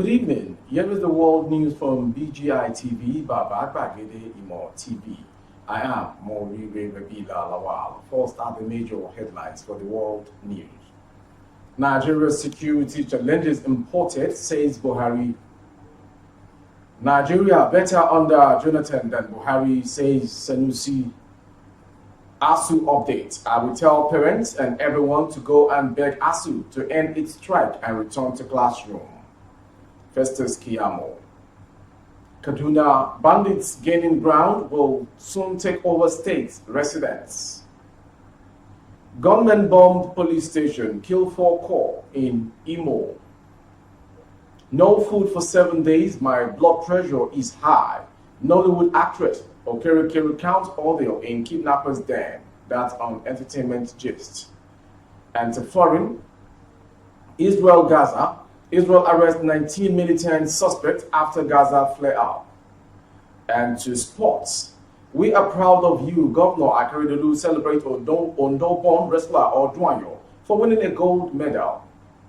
Good evening. Here is the world news from BGI TV, Babak Bagede Imo TV. I am Maureen Rabila Lawal. First are the major headlines for the world news. Nigeria's security challenges imported, says Buhari. Nigeria better under Jonathan than Buhari, says Sanusi. ASU update. I will tell parents and everyone to go and beg ASU to end its strike and return to classroom. Festus Kiyamo. Kaduna bandits gaining ground will soon take over state residents. Gunmen bombed police station, killed 4 core in Imo. No food for 7 days, my blood pressure is high. Nollywood actress Okereke recounts audio in kidnappers' den. That's on Entertainment Gist. And to foreign, Israel-Gaza. Israel arrests 19 militant suspects after Gaza flare-up. And to sports, we are proud of you, Governor Akeredolu celebrate Ondo-born wrestler Odwanyo for winning a gold medal.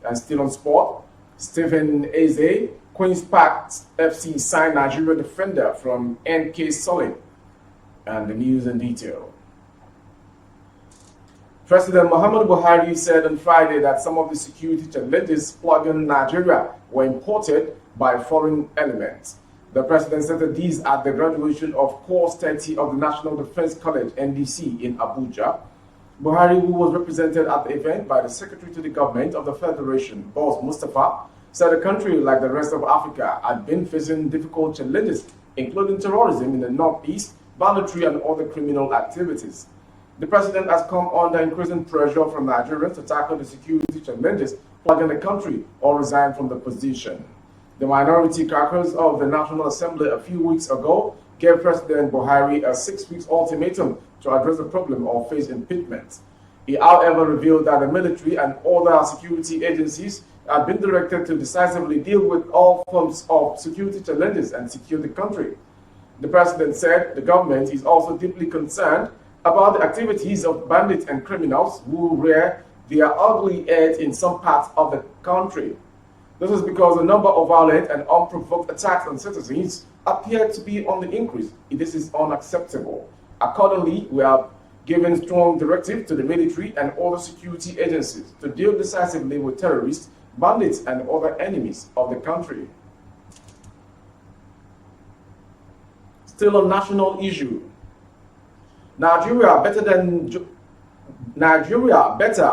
And still on sport, Stephen Eze, Queen's Park FC signed Nigeria defender from NK Solid. And the news in detail. President Muhammadu Buhari said on Friday that some of the security challenges plaguing Nigeria were imported by foreign elements. The president said these at the graduation of Course 30 of the National Defense College (NDC) in Abuja. Buhari, who was represented at the event by the Secretary to the Government of the Federation, Boss Mustafa, said the country, like the rest of Africa, had been facing difficult challenges, including terrorism in the northeast, banditry, and other criminal activities. The president has come under increasing pressure from Nigerians to tackle the security challenges plaguing the country or resign from the position. The minority caucus of the National Assembly a few weeks ago gave President Buhari a 6-week ultimatum to address the problem or face impeachment. He, however, revealed that the military and other security agencies had been directed to decisively deal with all forms of security challenges and secure the country. The president said the government is also deeply concerned about the activities of bandits and criminals who rear their ugly heads in some parts of the country. This is because the number of violent and unprovoked attacks on citizens appear to be on the increase. This is unacceptable. Accordingly, we have given strong directive to the military and other security agencies to deal decisively with terrorists, bandits, and other enemies of the country. Still a national issue. Nigeria better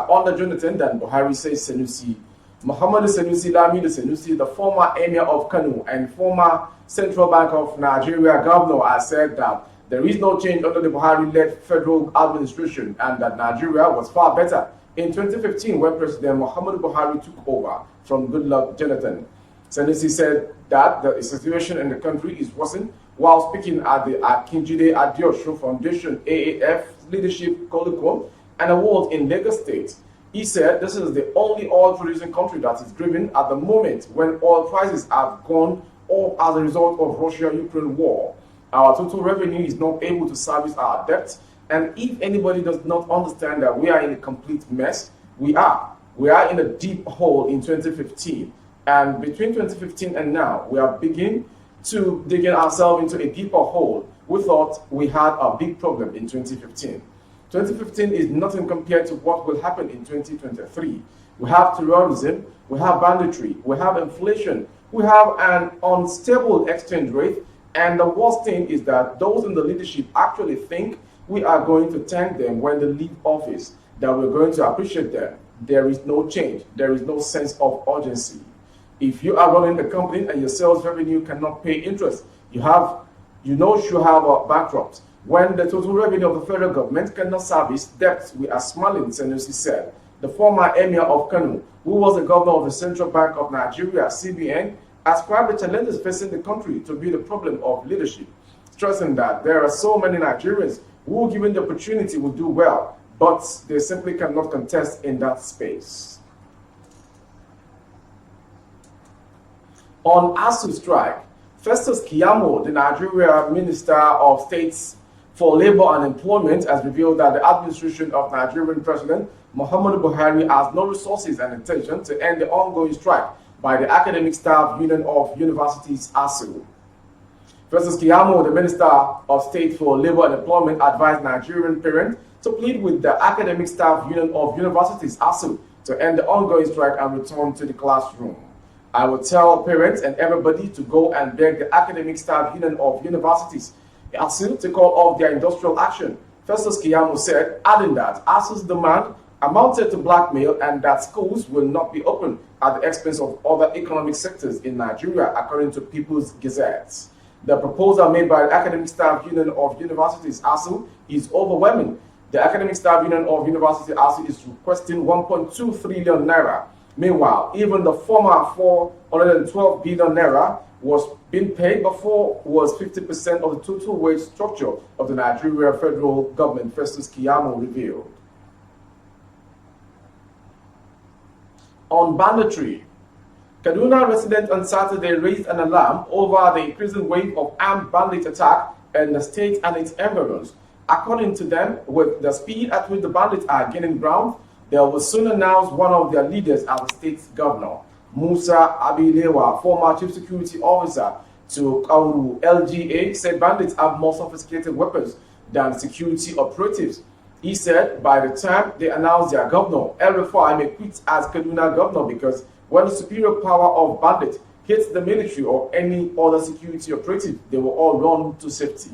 under Jonathan than Buhari, says Sanusi. Muhammadu Sanusi Lamido Sanusi, the former emir of Kano and former Central Bank of Nigeria governor, has said that there is no change under the Buhari-led federal administration and that Nigeria was far better in 2015 when President Muhammadu Buhari took over from Goodluck Jonathan. Sanusi said that the situation in the country is worsened while speaking at the Akinjide Adeosun Foundation AAF Leadership Colloquium and Award in Lagos State. He said this is the only oil-producing country that is grieving at the moment when oil prices have gone up as a result of Russia-Ukraine war. Our total revenue is not able to service our debt, and if anybody does not understand that we are in a complete mess, we are. We are in a deep hole in 2015, and between 2015 and now, we are beginning to digging ourselves into a deeper hole. We thought we had a big problem in 2015. 2015 is nothing compared to what will happen in 2023. We have terrorism, we have banditry, we have inflation, we have an unstable exchange rate, and the worst thing is that those in the leadership actually think we are going to thank them when they leave office, that we're going to appreciate them. There is no change, there is no sense of urgency. If you are running a company and your sales revenue cannot pay interest, you have a bankrupt. When the total revenue of the federal government cannot service debts, we are smiling, Sanusi said. The former emir of Kano, who was the governor of the Central Bank of Nigeria, CBN, ascribed the challenges facing the country to be the problem of leadership, stressing that there are so many Nigerians who, given the opportunity, will do well, but they simply cannot contest in that space. On ASU strike, Festus Kiyamo, the Nigeria Minister of State for Labor and Employment, has revealed that the administration of Nigerian President Muhammadu Buhari has no resources and intention to end the ongoing strike by the Academic Staff Union of Universities, ASU. Festus Keyamo, the Minister of State for Labor and Employment, advised Nigerian parents to plead with the Academic Staff Union of Universities, ASU, to end the ongoing strike and return to the classroom. I will tell parents and everybody to go and beg the Academic Staff Union of Universities, ASU, to call off their industrial action, Festus Keyamo said, adding that ASU's demand amounted to blackmail and that schools will not be open at the expense of other economic sectors in Nigeria, according to People's Gazette. The proposal made by the Academic Staff Union of Universities, ASU, is overwhelming. The Academic Staff Union of University, ASU, is requesting 1.2 trillion naira. Meanwhile, even the former 412 billion naira was being paid before was 50% of the total wage structure of the Nigeria federal government, Festus Keyamo revealed. On banditry, Kaduna residents on Saturday raised an alarm over the increasing wave of armed bandit attack in the state and its environs. According to them, with the speed at which the bandits are gaining ground, they will soon announce one of their leaders as the state's governor. Musa Abilewa, former chief security officer to Kauru LGA, said bandits have more sophisticated weapons than security operatives. He said by the time they announce their governor, El Rufai may quit as Kaduna governor because when the superior power of bandits hits the military or any other security operative, they will all run to safety.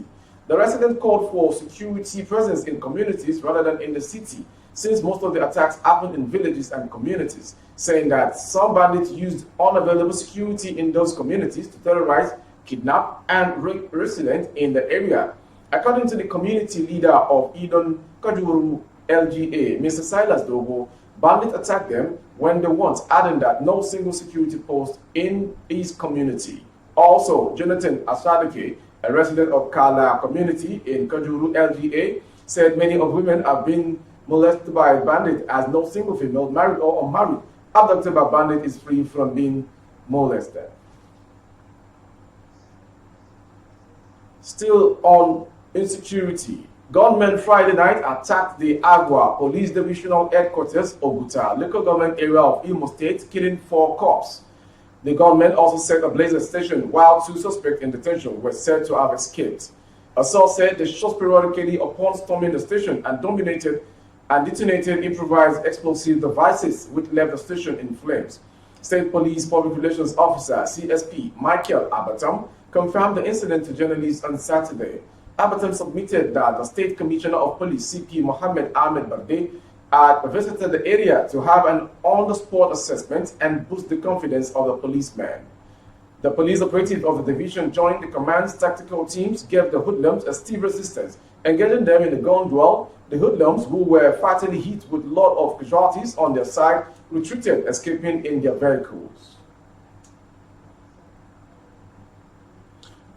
The resident called for security presence in communities rather than in the city, since most of the attacks happen in villages and communities, saying that some bandits used unavailable security in those communities to terrorize, kidnap, and rape residents in the area. According to the community leader of Idon Kajuru LGA, Mr. Silas Dogo, bandits attacked them when they want, adding that no single security post in his community. Also, Jonathan Asadike, a resident of Kala community in Kajuru LGA, said many of women have been molested by bandits as no single female, married or unmarried, abducted by bandits is free from being molested. Still on insecurity, gunmen Friday night attacked the Agua Police Divisional Headquarters, Oguta, local government area of Imo State, killing 4 cops. The gunmen also set ablaze a station while 2 suspects in detention were said to have escaped. A source said they shot periodically upon storming the station and detonated improvised explosive devices which left the station in flames. State Police Public Relations Officer CSP Michael Abatam confirmed the incident to journalists on Saturday. Abatam submitted that the State Commissioner of Police CP Mohammed Ahmed Barde had visited the area to have an on-the-spot assessment and boost the confidence of the policemen. The police operatives of the division joined the command's tactical teams, gave the hoodlums a stiff resistance, engaging them in the gun duel. The hoodlums, who were fatally hit with a lot of casualties on their side, retreated, escaping in their vehicles.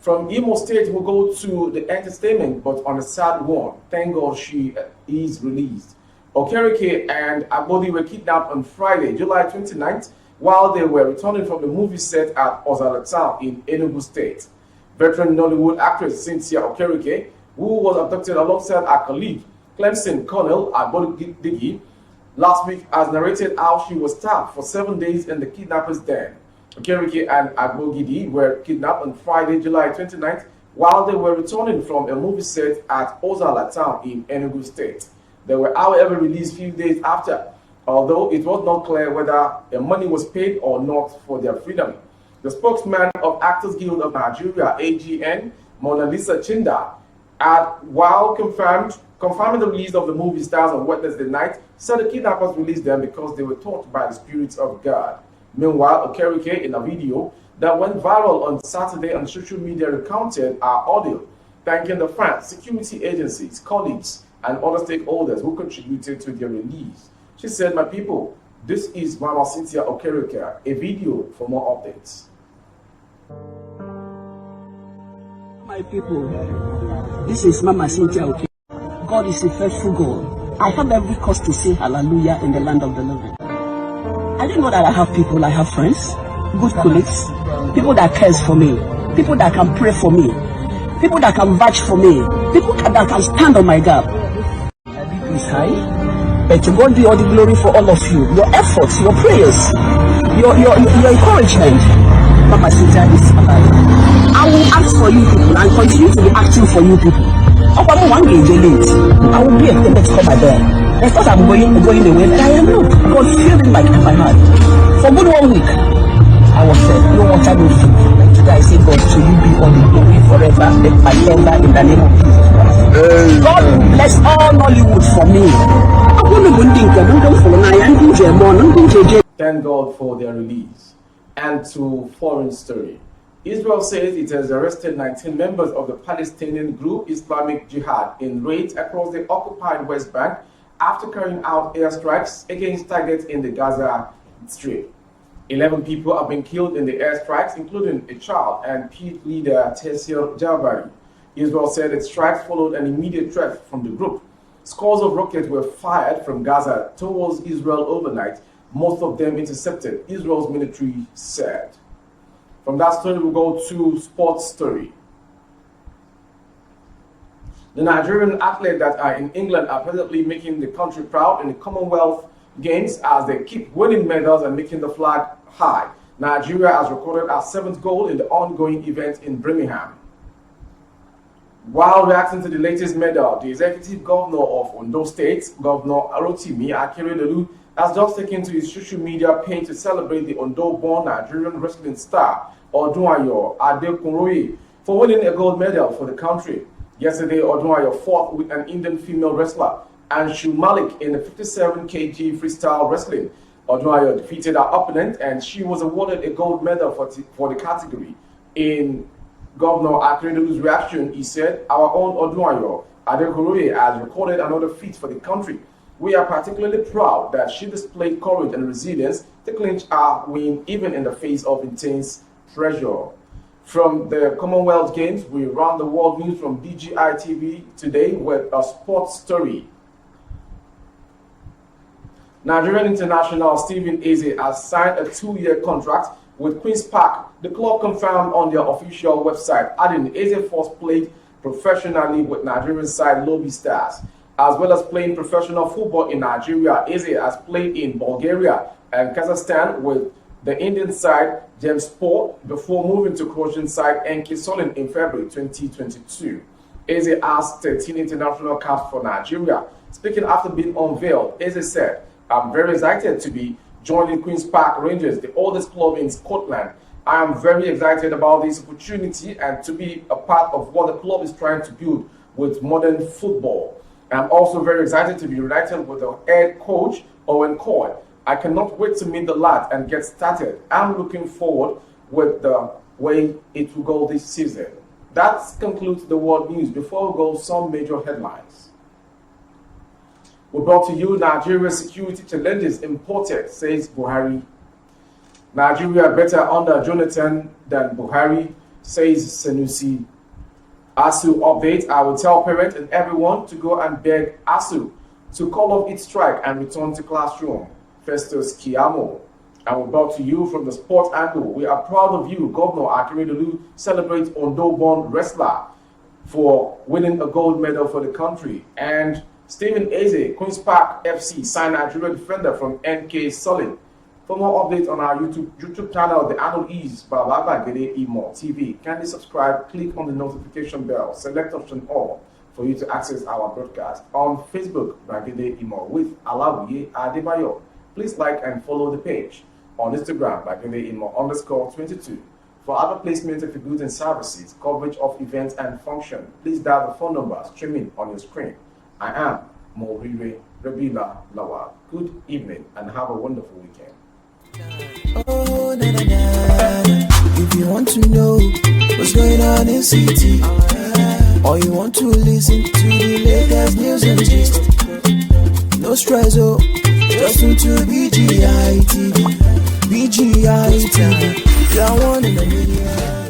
From Imo State, we'll go to the entertainment, but on a sad one. Thank God she is released. Okereke and Agbodi were kidnapped on Friday, July 29th, while they were returning from the movie set at Ozala Town in Enugu State. Veteran Nollywood actress Cynthia Okereke, who was abducted alongside her colleague, Clemson Colonel Agbodi, last week, has narrated how she was stabbed for 7 days in the kidnappers' den. Okereke and Agbogidi were kidnapped on Friday, July 29th, while they were returning from a movie set at Ozala Town in Enugu State. They were, however, released a few days after, although it was not clear whether the money was paid or not for their freedom. The spokesman of Actors Guild of Nigeria, AGN, Mona Lisa Chinda, while confirming the release of the movie stars on Wednesday night, said the kidnappers released them because they were taught by the spirits of God. Meanwhile, Okereke, in a video that went viral on Saturday on social media, recounted her audio, thanking the fans, security agencies, colleagues, and other stakeholders who contributed to their release. She said, "My people, this is Mama Cynthia Okereke, a video for more updates." My people, this is Mama Cynthia Okereke. God is a faithful God. I have every cause to say hallelujah in the land of the living. I didn't know that I have people, I have friends, good colleagues, people that cares for me, people that can pray for me, people that can vouch for me, people that can stand on my gap. Is high, but to God be all the glory for all of you, your efforts, your prayers. your encouragement, Mama Sinja, is alive. I will act for you people and continue to be acting for you people. I'm one day late. I will be a let's come by there. I thought I'm going away, but I am not. God feeling like my heart. For good 1 week, I was said, no water, no food. Like today, I say, God, to you be all the glory forever, ever, in the name of Jesus Christ. God bless all Nollywood for me. Thank God for their release. And to foreign story. Israel says it has arrested 19 members of the Palestinian group Islamic Jihad in raids across the occupied West Bank after carrying out airstrikes against targets in the Gaza Strip. 11 people have been killed in the airstrikes, including a child and PID leader Tessir Jabari. Israel said its strikes followed an immediate threat from the group. Scores of rockets were fired from Gaza towards Israel overnight, most of them intercepted, Israel's military said. From that story, we'll go to sports story. The Nigerian athletes that are in England are presently making the country proud in the Commonwealth Games as they keep winning medals and making the flag high. Nigeria has recorded our 7th goal in the ongoing event in Birmingham. While reacting to the latest medal, the executive governor of Ondo State, Governor Arotimi Akeredolu, has just taken to his social media page to celebrate the Ondo-born Nigerian wrestling star Odunayo Adekunroye for winning a gold medal for the country. Yesterday, Odunayo fought with an Indian female wrestler, Anshu Malik, in the 57 kg freestyle wrestling. Odunayo defeated her opponent and she was awarded a gold medal for the category. In Governor Akeredolu's reaction, he said, "Our own Odunayo Adekunroye has recorded another feat for the country. We are particularly proud that she displayed courage and resilience to clinch our win even in the face of intense pressure." From the Commonwealth Games, we run the world news from BGI TV today with a sports story. Nigerian international Stephen Eze has signed a 2-year contract with Queen's Park. The club confirmed on their official website, adding Eze first played professionally with Nigerian side Lobby Stars. As well as playing professional football in Nigeria, Eze has played in Bulgaria and Kazakhstan with the Indian side Gemspor before moving to Croatian side NK Solin in February 2022. Eze has 13 international caps for Nigeria. Speaking after being unveiled, Eze said, "I'm very excited to be joining Queen's Park Rangers, the oldest club in Scotland. I am very excited about this opportunity and to be a part of what the club is trying to build with modern football. I'm also very excited to be reunited with the head coach, Owen Coy. I cannot wait to meet the lad and get started. I'm looking forward with the way it will go this season." That concludes the world news. Before we go, some major headlines. We brought to you Nigeria's security challenges imported, says Buhari. Nigeria better under Jonathan than Buhari, says Sanusi. ASU update, I will tell parents and everyone to go and beg ASU to call off its strike and return to classroom. Festus Kiyamo. And we brought to you from the sports angle. We are proud of you, Governor Akeredolu celebrates Ondo-born wrestler for winning a gold medal for the country. And Stephen Eze, Queen's Park FC, signed Nigerian defender from NK Solid. For more updates on our YouTube channel, the handle is Babagede Imo TV. Kindly subscribe, click on the notification bell, select option all for you to access our broadcast. On Facebook, Bagede Imo with Alawiye Adebayo. Please like and follow the page. On Instagram, Bagede Imo _22. For other placements of goods and services, coverage of events and function, please dial the phone number streaming on your screen. I am Morire Rabila Lawal. Good evening and have a wonderful weekend. Oh, na, na, na. If you want to know what's going on in city, or you want to listen to the latest news and gist, no stress, oh, just tune to BGI TV. BGI TV, you're one in a million.